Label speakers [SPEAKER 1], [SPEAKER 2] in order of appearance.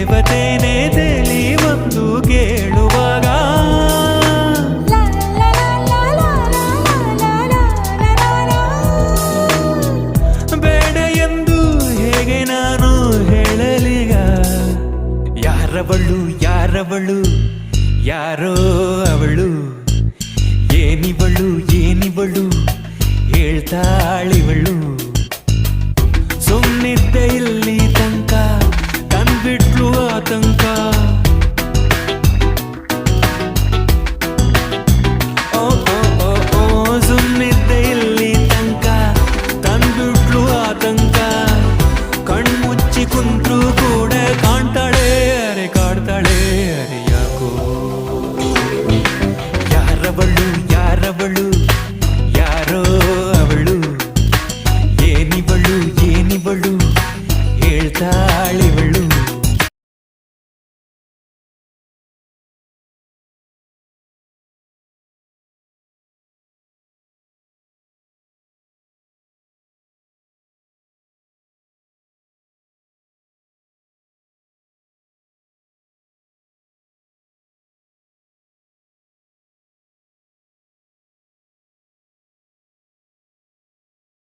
[SPEAKER 1] ಇವತ್ತೇನೇ ತೇಲಿ ಒಂದು ಕೇಳುವಾಗ ಬೇಡ ಎಂದು ಹೇಗೆ ನಾನು ಹೇಳಲಿಗ ಯಾರವಳು ಯಾರವಳು ಯಾರೋ ಅವಳು ಏನಿವಳು ಹೇಳ್ತಾಳಿವಳು ಸುಮ್ಮನಿದ್ದೆ ಇಲ್ಲಿ ತನಕ ತಂದ್ಬಿಟ್ಲು ಆತಂಕ